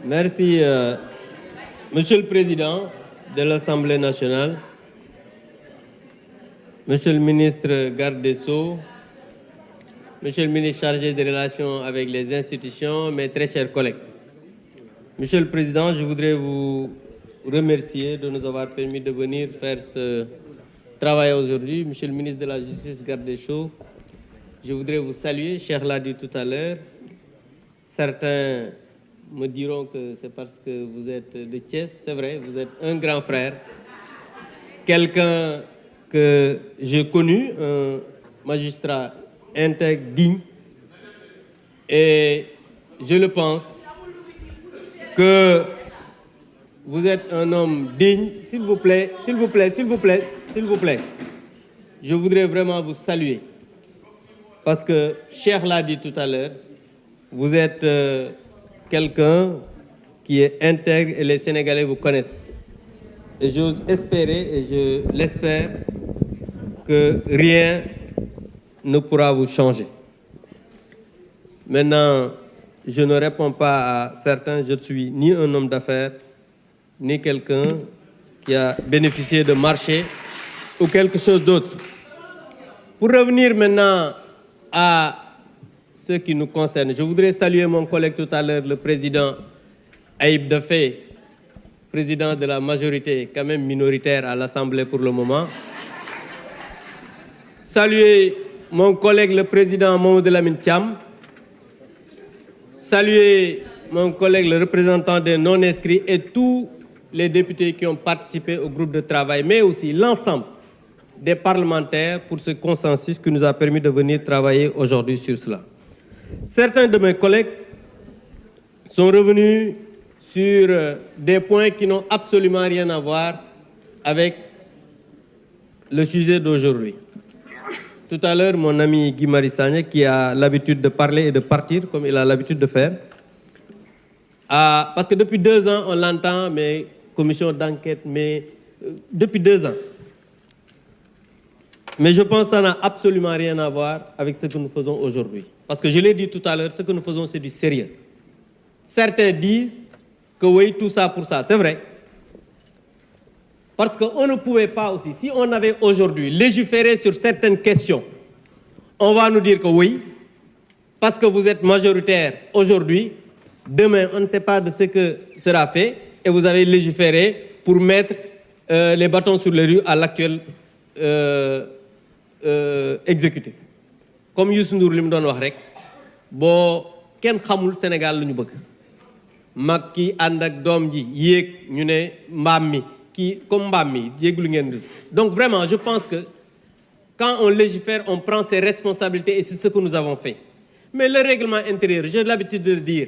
Merci, Monsieur le Président de l'Assemblée nationale, Monsieur le ministre garde des Sceaux, Monsieur le ministre chargé des relations avec les institutions, mes très chers collègues. Monsieur le Président, je voudrais vous remercier de nous avoir permis de venir faire ce travail aujourd'hui. Monsieur le ministre de la Justice, garde des Sceaux, je voudrais vous saluer. Cheikh l'a dit tout à l'heure. Certains me diront que c'est parce que vous êtes de Thiès. C'est vrai, vous êtes un grand frère. Quelqu'un que j'ai connu, un magistrat intègre, digne. Et je le pense que vous êtes un homme digne. S'il vous plaît, s'il vous plaît, s'il vous plaît, s'il vous plaît. Je voudrais vraiment vous saluer. Parce que Cheikh l'a dit tout à l'heure, vous êtes quelqu'un qui est intègre et les Sénégalais vous connaissent. Et j'ose espérer, et je l'espère, que rien ne pourra vous changer. Maintenant, je ne réponds pas à certains, je ne suis ni un homme d'affaires, ni quelqu'un qui a bénéficié de marché ou quelque chose d'autre. Pour revenir maintenant à ce qui nous concerne, je voudrais saluer mon collègue tout à l'heure, le président Aïb Dafé, président de la majorité, quand même minoritaire à l'Assemblée pour le moment. Saluer mon collègue, le président Mamadou Lamine Thiam. Saluer mon collègue, le représentant des non-inscrits et tous les députés qui ont participé au groupe de travail, mais aussi l'ensemble des parlementaires pour ce consensus qui nous a permis de venir travailler aujourd'hui sur cela. Certains de mes collègues sont revenus sur des points qui n'ont absolument rien à voir avec le sujet d'aujourd'hui. Tout à l'heure, mon ami Guy Marius Sagna, qui a l'habitude de parler et de partir, comme il a l'habitude de faire, parce que depuis 2 ans, on l'entend, mais commission d'enquête, mais depuis 2 ans. Mais je pense que ça n'a absolument rien à voir avec ce que nous faisons aujourd'hui. Parce que je l'ai dit tout à l'heure, ce que nous faisons, c'est du sérieux. Certains disent que oui, tout ça pour ça. C'est vrai. Parce qu'on ne pouvait pas aussi, si on avait aujourd'hui légiféré sur certaines questions, on va nous dire que oui, parce que vous êtes majoritaire aujourd'hui, demain, on ne sait pas de ce que sera fait, et vous avez légiféré pour mettre les bâtons sur les roues à l'actuel exécutif. Comme Youssou Ndour li mu doon wax rek boo kenn xamul Sénégal lu ñu bëgg mag ki ànd ak doom ji yéeg ñu ne mbaam mi kii comme mbaam mi yéeglu ngeen. Donc vraiment je pense que quand on légifère on prend ses responsabilités et c'est ce que nous avons fait. Mais le règlement intérieur, j'ai l'habitude de le dire,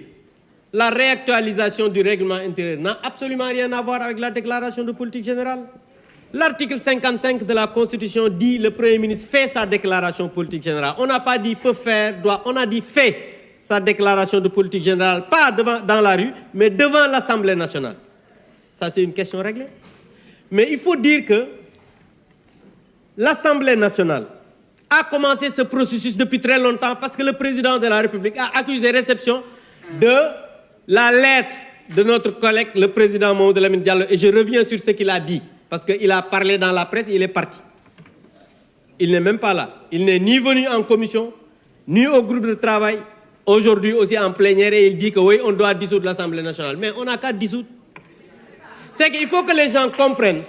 la réactualisation du règlement intérieur n'a absolument rien à voir avec la déclaration de politique générale. L'article 55 de la Constitution dit le Premier ministre fait sa déclaration politique générale. On n'a pas dit peut faire, doit, on a dit fait sa déclaration de politique générale, pas dans la rue, mais devant l'Assemblée nationale. Ça, c'est une question réglée. Mais il faut dire que l'Assemblée nationale a commencé ce processus depuis très longtemps parce que le président de la République a accusé réception de la lettre de notre collègue, le président Mamadou Lamine Diallo. Et je reviens sur ce qu'il a dit. Parce qu'il a parlé dans la presse, il est parti. Il n'est même pas là. Il n'est ni venu en commission, ni au groupe de travail. Aujourd'hui aussi en plénière, et il dit que oui, on doit dissoudre l'Assemblée nationale. Mais on n'a qu'à dissoudre. C'est qu'il faut que les gens comprennent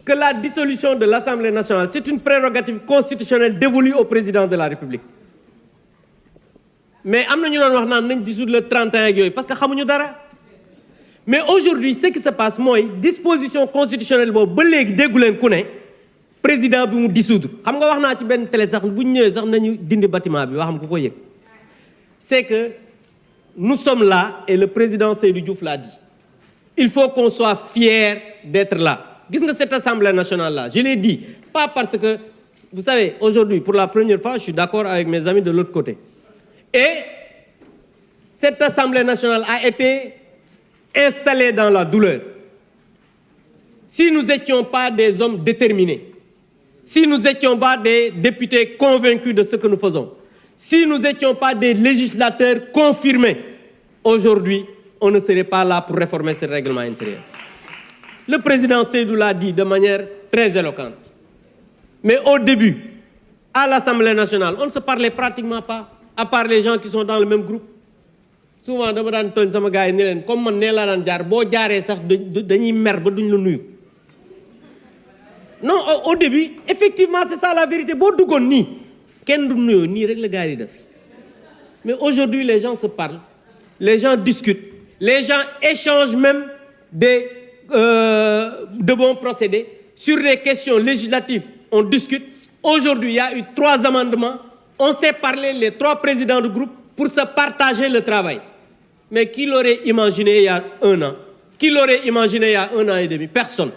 que la dissolution de l'Assemblée nationale, c'est une prérogative constitutionnelle dévolue au président de la République. Mais nous avons dissoudre le 31 parce que nous savons dara. Mais aujourd'hui, ce qui se passe, moi, disposition constitutionnelle, le président bi mu dissoudre. Xam nga wax na ci ben télé sax bu ñëw sax nañu dindi bâtiment bi waxam ku ko yëg. C'est que nous sommes là et le président Seydou Diouf l'a dit. Il faut qu'on soit fiers d'être là. Gis nga cette assemblée nationale là, je l'ai dit, pas parce que vous savez, aujourd'hui pour la première fois, je suis d'accord avec mes amis de l'autre côté. Et cette assemblée nationale a été installés dans la douleur. Si nous n'étions pas des hommes déterminés, si nous n'étions pas des députés convaincus de ce que nous faisons, si nous n'étions pas des législateurs confirmés, aujourd'hui, on ne serait pas là pour réformer ce règlement intérieur. Le président Seydou l'a dit de manière très éloquente. Mais au début, à l'Assemblée nationale, on ne se parlait pratiquement pas, à part les gens qui sont dans le même groupe. Souvent, dama daan tooñ sama gars yi ni leen comme man nee laa daan jaar boo jaaree sax dañuy mer ba duñ la nuyu. Non, au début, effectivement, c'est ça la vérité. Boo duggoon nii kenn du nuyoo nii rek la gars yi def. Mais aujourd'hui, les gens se parlent, les gens discutent, les gens échangent même de bons procédés. Sur les questions législatives, on discute. Aujourd'hui, il y a eu 3 amendements. On s'est parlé, les 3 présidents de groupe, pour se partager le travail. Mais qui l'aurait imaginé il y a 1 an? Qui l'aurait imaginé il y a 1 an et demi? Personne.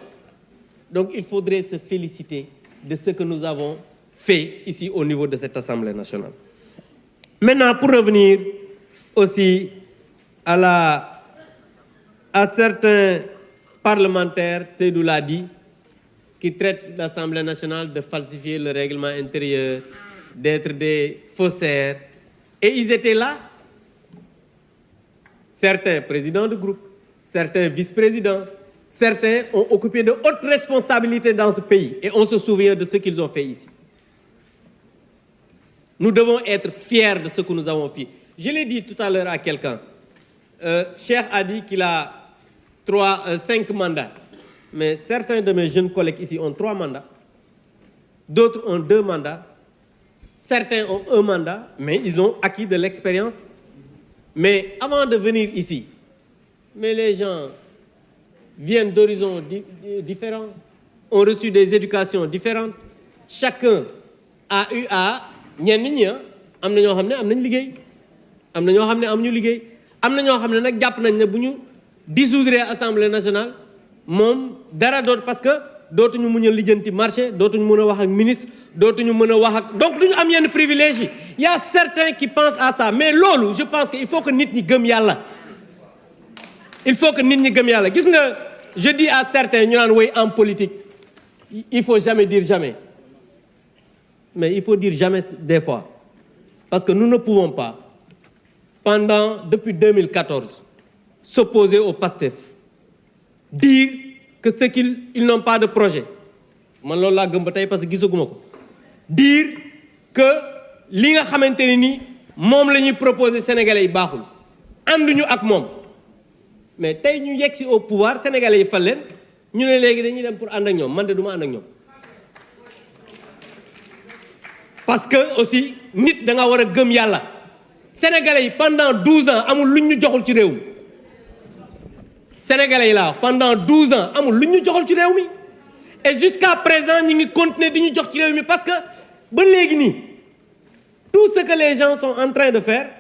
Donc il faudrait se féliciter de ce que nous avons fait ici au niveau de cette Assemblée nationale. Maintenant, pour revenir aussi à certains parlementaires, Seydou l'a dit, qui traitent l'Assemblée nationale de falsifier le règlement intérieur, d'être des faussaires. Et ils étaient là. Certains présidents de groupe, certains vice-présidents, certains ont occupé de hautes responsabilités dans ce pays. Et on se souvient de ce qu'ils ont fait ici. Nous devons être fiers de ce que nous avons fait. Je l'ai dit tout à l'heure à quelqu'un. Cheikh a dit qu'il a 5 mandats. Mais certains de mes jeunes collègues ici ont 3 mandats. D'autres ont 2 mandats. Certains ont 1 mandat, mais ils ont acquis de l'expérience. Mais avant de venir ici, mais les gens viennent d'horizons différents, ont reçu des éducations différentes. Chacun a eu à ñenn ñi am na ñoo xam ne am nañ liggéey am na ñoo xam ne amuñu liggéey am na ñoo xam ne nag jàpp nañ ne bu ñu dissoudre Assemblée nationale moom dara doot parce que dootuñu mën a lijjanti marché dootuñu mën a wax ak ministre dootuñu mën a wax ak donc duñu am yenn privilèges yi. Il y a certains qui pensent à ça mais loolu je pense que il faut que nit ñi gëm yàlla. Il faut que nit ñi gëm yàlla gis nga je dis à certains ñu naan woy en politique il faut jamais dire jamais. Mais il faut dire jamais des fois. Parce que nous ne pouvons pas, depuis 2014, s'opposer au PASTEF. Dire que c'est qu'ils n'ont pas de projet. Man loolu laa gëm ba tey parce que gisaguma ko. Dire que li nga xamante ne ni moom la ñuy proposer Sénégalais yi baaxul. Ànduñu ak moom. Mais tey ñu yegg si au pouvoir Sénégalais yi fal leen ñu ne léegi dañuy dem pour ànd ak ñoom man de du ma ànd ak ñoom. Parce que aussi nit da nga war a gëm yàlla sénégalais yi pendant 12 ans amul luñ ñu joxul ci réew mi sénégalais yi laa wax pendant 12 ans amul luñ ñu joxul ci réew mi et jusqu'à présent ñi ngi continuer di ñu jox ci réew mi parce que ba léegi nii tout ce que les gens sont en train de faire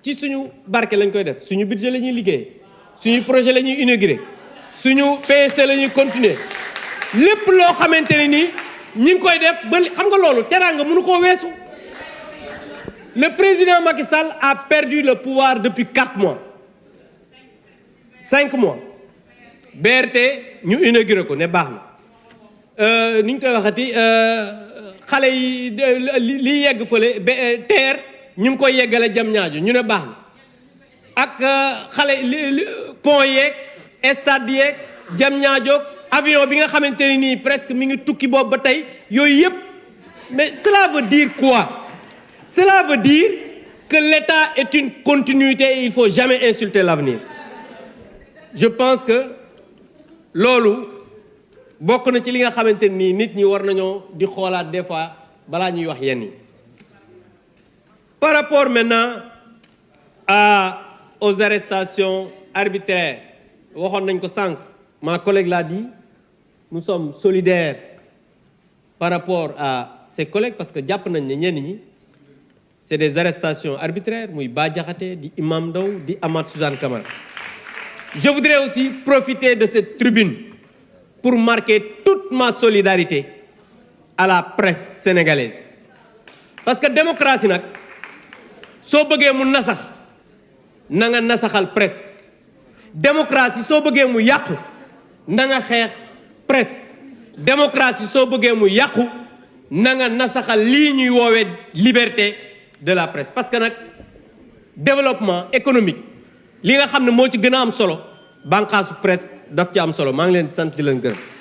ci suñu barke lañ koy def suñu budget la ñuy liggéey suñu projet la ñuy inaugurer suñu PSE la ñuy continuer lépp loo xamante ne nii ñi ngi koy def ba xam nga loolu teraanga mënu koo weesu. Le président Macky Sall a perdu le pouvoir depuis 4 mois 5 mois BRT ñu inauguré ko ne baax na ni ñu koy waxati xale yi li yegg fële TER ñu ngi koy yeggale jam ñaajo ñu ne baax na ak xale pont yeeg stade yeeg jam ñaajo avion bi nga xamante ne nii presque mi ngi tukki boobu ba tey yooyu yëpp mais cela veut dire quoi? Cela veut dire que l'État est une continuité et il ne faut jamais insulter l'avenir. Je pense que loolu bokk na ci li nga xamante nii nit ñi war nañoo di xoolaat des fois balaa ñuy wax yenn yi. Par rapport maintenant aux arrestations arbitraires waxoon nañ ko sànq ma collègue l'a dit nous sommes solidaires par rapport à ces collègues parce que jàpp nañ ne ñenn ñi c'est des arrestations arbitraires muy Bah Diakhaté di Imam Ndao di Amath Suzanne Camara. Je voudrais aussi profiter de cette tribune pour marquer toute ma solidarité à la presse sénégalaise parce que démocratie nag soo bëggee mu nasax na nga nasaxal presse démocratie soo bëggee mu yàqu na nga xeex presse démocratie soo bëggee mu yàqu na nga nasaxal lii ñuy woowee liberté de la presse parce que nag développement économique li nga xam ne moo ci gën a am solo bànqaasu presse daf ci am solo maa ngi leen di sant di leen gërëm